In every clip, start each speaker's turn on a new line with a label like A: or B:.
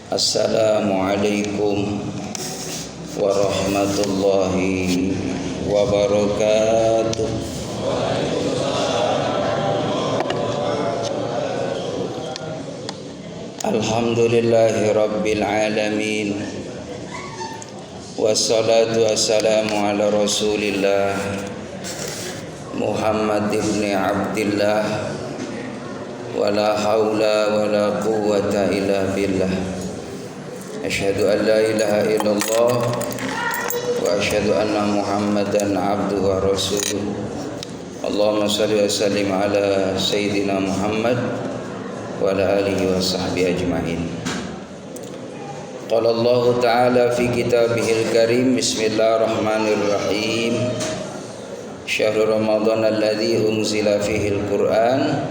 A: Assalamualaikum warahmatullahi wabarakatuh. Alhamdulillahi rabbil alamin. Wassalatu wassalamu ala rasulillah Muhammad ibn Abdillah. Wala hawla wala quwwata illa billah. Asyhadu an la ilaha illallah wa asyhadu anna Muhammadan abduhu wa rasuluh. Allahumma shalli wa sallim ala sayyidina Muhammad wa ala alihi wa sahbihi ajma'in. Qala Allah ta'ala fi kitabihil karim. Bismillahirrahmanirrahim. Syahrul Ramadan alladzi unzila fihil Qur'an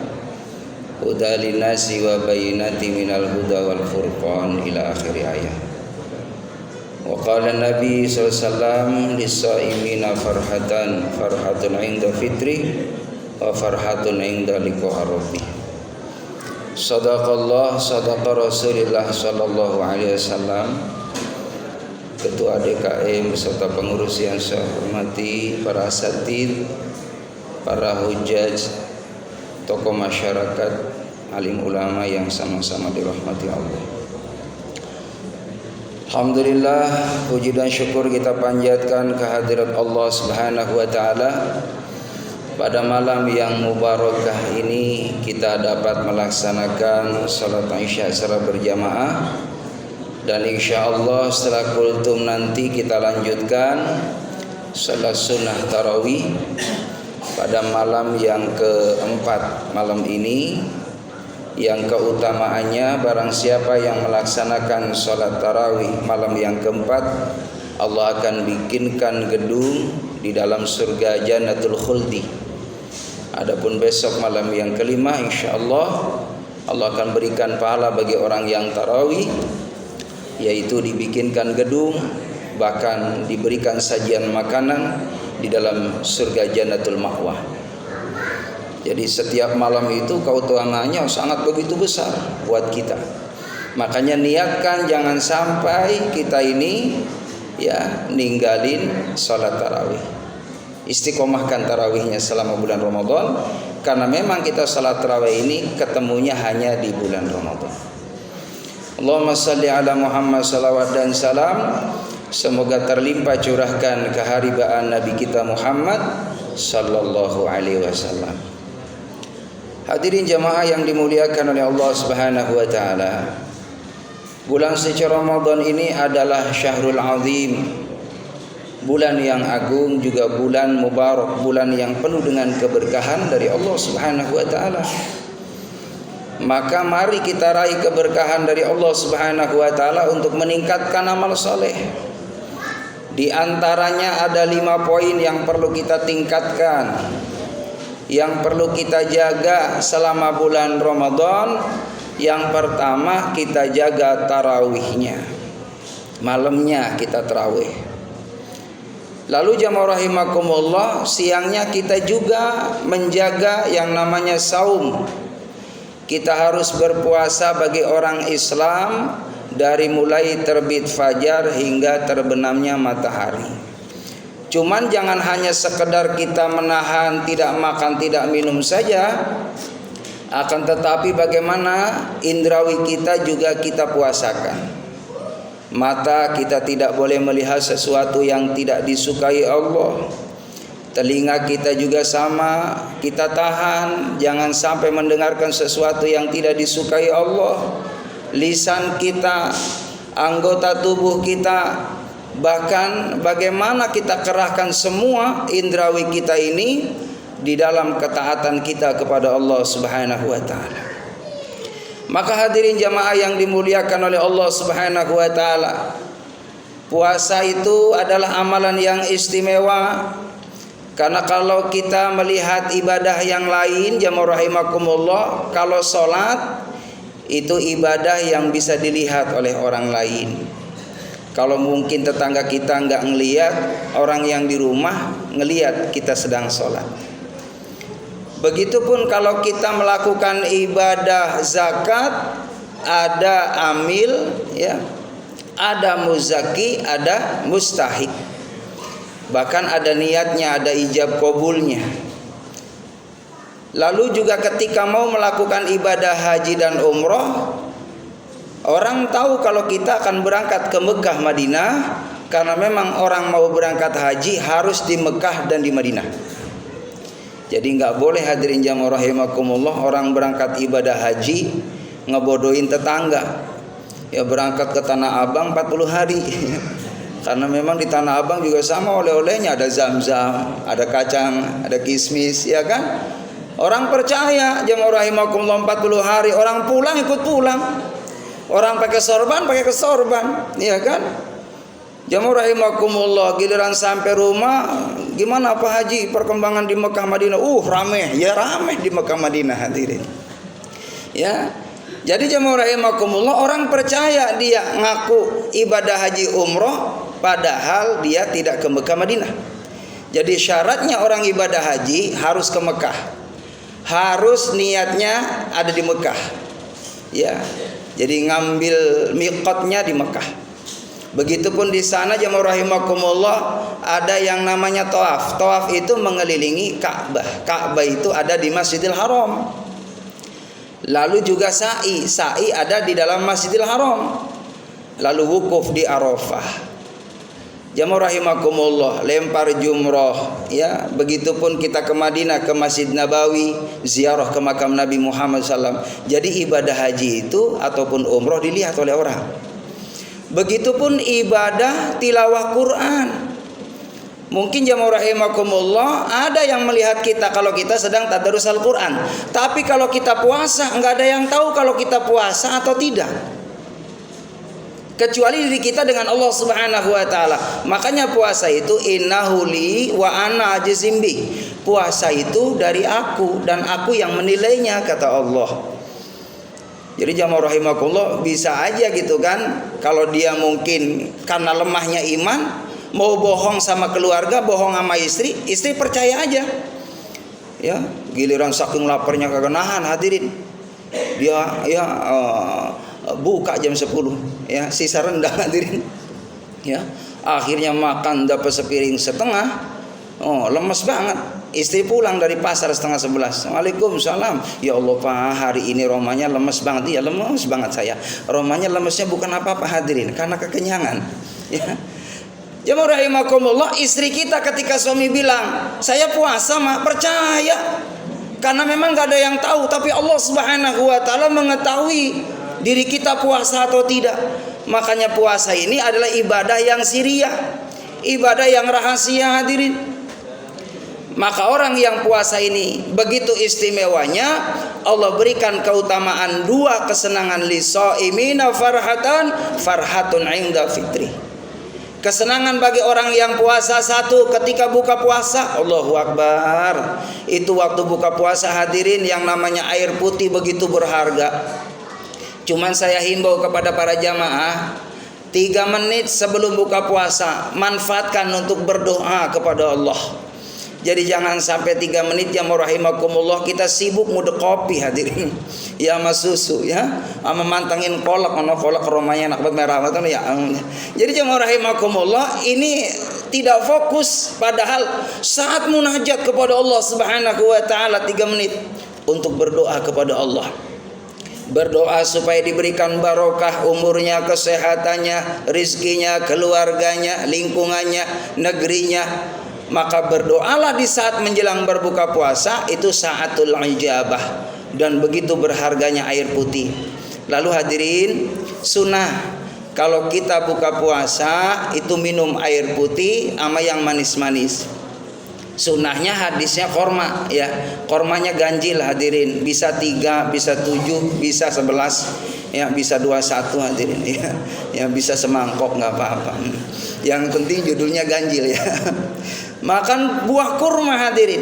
A: huda linnasi wa bayyinati minal huda wal furqan ila akhir ayat. Wa qala Nabi sallallahu alaihi wasallam lis-shaimina farhatun 'inda fitri wa farhatun 'inda liqa'i rabbih. Sadaqallah, sadaqa Rasulullah sallallahu alaihi wasallam. Ketua DKM beserta pengurus yang saya hormati, para asatidz, para hujjaj, tokoh masyarakat, alim ulama yang sama-sama dirahmati Allah. Alhamdulillah, puji dan syukur kita panjatkan kehadirat Allah Subhanahu wa taala. Pada malam yang mubarakah ini kita dapat melaksanakan salat Isya secara berjamaah, dan insyaallah setelah kultum nanti kita lanjutkan salat sunnah tarawih pada malam yang keempat malam ini, yang keutamaannya barang siapa yang melaksanakan sholat tarawih malam yang keempat, Allah akan bikinkan gedung di dalam surga Jannatul Khuldi. Adapun besok malam yang kelima, insyaallah Allah akan berikan pahala bagi orang yang tarawih, yaitu dibikinkan gedung, bahkan diberikan sajian makanan di dalam surga Jannatul Ma'wah. Jadi setiap malam itu keutamaannya sangat begitu besar buat kita. Makanya niatkan jangan sampai kita ini ninggalin sholat tarawih. Istiqomahkan tarawihnya selama bulan Ramadan, karena memang kita sholat tarawih ini ketemunya hanya di bulan Ramadan. Allahumma salli ala Muhammad, salawat dan salam semoga terlimpah curahkan keharibaan Nabi kita Muhammad sallallahu alaihi wasallam. Hadirin jamaah yang dimuliakan oleh Allah Subhanahu wa taala. Bulan suci Ramadan ini adalah syahrul azim, bulan yang agung, juga bulan mubarak, bulan yang penuh dengan keberkahan dari Allah Subhanahu wa taala. Maka mari kita raih keberkahan dari Allah Subhanahu wa taala untuk meningkatkan amal saleh. Di antaranya ada 5 poin yang perlu kita tingkatkan, yang perlu kita jaga selama bulan Ramadan. Yang pertama, kita jaga tarawihnya, malamnya kita tarawih. Lalu jamaah rahimakumullah, siangnya kita juga menjaga yang namanya saum. Kita harus berpuasa bagi orang Islam dari mulai terbit fajar hingga terbenamnya matahari. Cuman jangan hanya sekedar kita menahan tidak makan tidak minum saja, akan tetapi bagaimana indrawi kita juga kita puasakan. Mata kita tidak boleh melihat sesuatu yang tidak disukai Allah. Telinga kita juga sama, kita tahan jangan sampai mendengarkan sesuatu yang tidak disukai Allah. Lisan kita, anggota tubuh kita, bahkan bagaimana kita kerahkan semua indrawi kita ini di dalam ketaatan kita kepada Allah Subhanahu wa taala. Maka hadirin jamaah yang dimuliakan oleh Allah Subhanahu wa taala, puasa itu adalah amalan yang istimewa. Karena kalau kita melihat ibadah yang lain, jamaah rahimakumullah, kalau sholat itu ibadah yang bisa dilihat oleh orang lain. Kalau mungkin tetangga kita nggak ngelihat, orang yang di rumah ngelihat kita sedang sholat. Begitupun kalau kita melakukan ibadah zakat, ada amil, ya, ada muzaki, ada mustahik. Bahkan ada niatnya, ada ijab kabulnya. Lalu juga ketika mau melakukan ibadah haji dan umroh, orang tahu kalau kita akan berangkat ke Mekah Madinah, karena memang orang mau berangkat haji harus di Mekah dan di Madinah. Jadi nggak boleh, hadirin jamaah rahimakumullah, orang berangkat ibadah haji ngebodohin tetangga. Ya berangkat ke Tanah Abang 40 hari. Karena memang di Tanah Abang juga sama oleh-olehnya, ada zam-zam, ada kacang, ada kismis, ya kan? Orang percaya jamaah rahimakumullah 40 hari, orang pulang ikut pulang. Orang pakai sorban, pakai kesorban, ya kan? Jamaah rahimakumullah, giliran sampai rumah, gimana Pak Haji perkembangan di Mekah Madinah? Rame, ya rame di Mekah Madinah, hadirin. Ya. Jadi jamaah rahimakumullah, orang percaya dia ngaku ibadah haji umroh padahal dia tidak ke Mekah Madinah. Jadi syaratnya orang ibadah haji harus ke Mekah. Harus niatnya ada di Mekah. Ya. Jadi ngambil miqatnya di Mekah. Begitupun di sana jamaah rahimakumullah ada yang namanya tawaf. Tawaf itu mengelilingi Ka'bah. Ka'bah itu ada di Masjidil Haram. Lalu juga sa'i. Sa'i ada di dalam Masjidil Haram. Lalu wukuf di Arafah. Jamaah rahimakumullah, lempar jumroh, ya. Begitupun kita ke Madinah, ke Masjid Nabawi, ziarah ke makam Nabi Muhammad SAW. Jadi ibadah haji itu ataupun umroh dilihat oleh orang. Begitupun ibadah tilawah Quran. Mungkin jamaah rahimakumullah ada yang melihat kita kalau kita sedang tadarus Al-Quran. Tapi kalau kita puasa, nggak ada yang tahu kalau kita puasa atau tidak, kecuali diri kita dengan Allah Subhanahu wa taala. Makanya puasa itu innahu li wa ana ajzim bi. Puasa itu dari aku dan aku yang menilainya, kata Allah. Jadi jamaah rahimakumullah, bisa aja gitu kan, kalau dia mungkin karena lemahnya iman mau bohong sama keluarga, bohong sama istri, istri percaya aja. Ya, giliran saking laparnya kagak nahan, hadirin. Dia buka jam 10, ya, sisa rendang, hadirin. Ya, akhirnya makan dapat sepiring setengah. Lemes banget. Istri pulang dari pasar 10:30. Waalaikumsalam. Ya Allah Pak, hari ini romanya lemes banget. Iya, lemes banget saya. Romanya lemesnya bukan apa-apa, hadirin, karena kekenyangan. Ya. Jamaah rahimakumullah, istri kita ketika suami bilang saya puasa mak, percaya. Karena memang gak ada yang tahu, tapi Allah Subhanahu wa taala mengetahui diri kita puasa atau tidak. Makanya puasa ini adalah ibadah yang siriyah, ibadah yang rahasia, hadirin. Maka orang yang puasa ini begitu istimewanya, Allah berikan keutamaan dua kesenangan li shaimina farhatun inda fitri. Kesenangan bagi orang yang puasa, satu, ketika buka puasa, Allahu Akbar. Itu waktu buka puasa, hadirin, yang namanya air putih begitu berharga. Cuman saya himbau kepada para jamaah, 3 menit sebelum buka puasa manfaatkan untuk berdoa kepada Allah. Jadi jangan sampai 3 menit jamaah rahimakumullah kita sibuk ngudek kopi, hadirin. Ya sama susu, ya, sama mantangin kolak, kolak romanya enak banget merah banget ya. Jadi jamaah rahimakumullah, ini tidak fokus, padahal saat munajat kepada Allah Subhanahu wa taala 3 menit untuk berdoa kepada Allah. Berdoa supaya diberikan barokah umurnya, kesehatannya, rizkinya, keluarganya, lingkungannya, negerinya. Maka berdoalah di saat menjelang berbuka puasa, itu saatul ijabah, dan begitu berharganya air putih. Lalu hadirin, sunnah kalau kita buka puasa itu minum air putih sama yang manis-manis. Sunnahnya hadisnya korma, ya, kormanya ganjil, hadirin, bisa 3, bisa 7, bisa 11, ya, bisa 21, hadirin, ya, bisa semangkok nggak apa-apa. Yang penting judulnya ganjil, ya. Makan buah kurma, hadirin.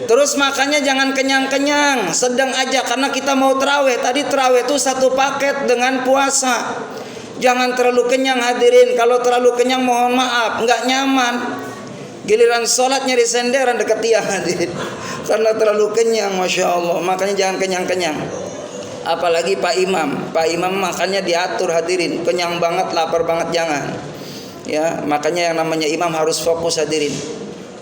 A: Terus makannya jangan kenyang-kenyang, sedang aja, karena kita mau terawih. Tadi terawih itu 1 paket dengan puasa. Jangan terlalu kenyang, hadirin. Kalau terlalu kenyang mohon maaf, nggak nyaman. Giliran sholat nyari senderan dekat tiang, hadirin, karena terlalu kenyang, masya Allah. Makanya jangan kenyang-kenyang. apalagi Pak Imam. Pak Imam makannya diatur hadirin, kenyang banget, lapar banget jangan. Ya, makanya yang namanya imam harus fokus hadirin.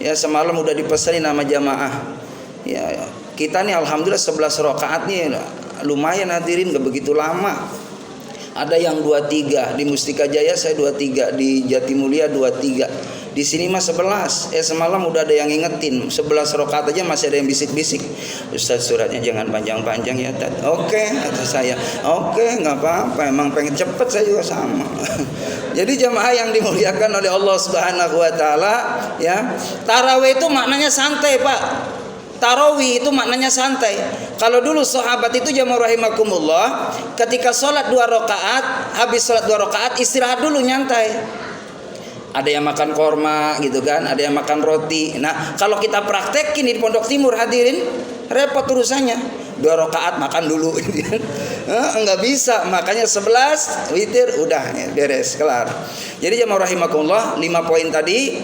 A: Ya, semalam udah dipesanin nama jamaah. Ya, kita nih alhamdulillah 11 rakaat nih lumayan hadirin, gak begitu lama. Ada yang 23 di Mustika Jaya, saya 23 di Jatimulia 23. Di sini mah 11. Semalam udah ada yang ingetin 11 rakaat aja masih ada yang bisik-bisik. Ustaz, suratnya jangan panjang-panjang ya, Tad. Oke, kata saya. Oke, nggak apa-apa. Emang pengen cepet, saya juga sama. Jadi jamaah yang dimuliakan oleh Allah Subhanahu Wa Taala, ya, tarawih itu maknanya santai, Pak. Tarawih itu maknanya santai. Kalau dulu sahabat itu jamaah rahimakumullah, ketika sholat 2 rakaat, habis sholat 2 rakaat istirahat dulu nyantai. Ada yang makan korma gitu kan, ada yang makan roti. Nah, kalau kita praktekin di Pondok Timur hadirin, repot urusannya. 2 rakaat makan dulu. Enggak bisa, makanya 11 witir udah beres, kelar. Jadi jamaah rahimakumullah, 5 poin tadi.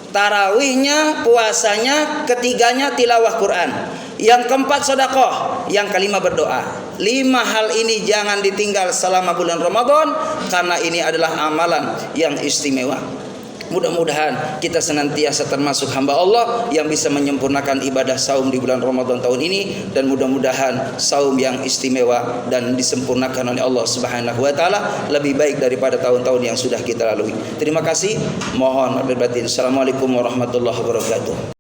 A: Tarawihnya, puasanya, ketiganya tilawah Quran, yang keempat sedekah, yang kelima berdoa. 5 hal ini jangan ditinggal selama bulan Ramadan, karena ini adalah amalan yang istimewa. Mudah-mudahan kita senantiasa termasuk hamba Allah yang bisa menyempurnakan ibadah saum di bulan Ramadan tahun ini, dan mudah-mudahan saum yang istimewa dan disempurnakan oleh Allah Subhanahu Wa Taala lebih baik daripada tahun-tahun yang sudah kita lalui. Terima kasih. Mohon maaf batin. Assalamualaikum warahmatullahi wabarakatuh.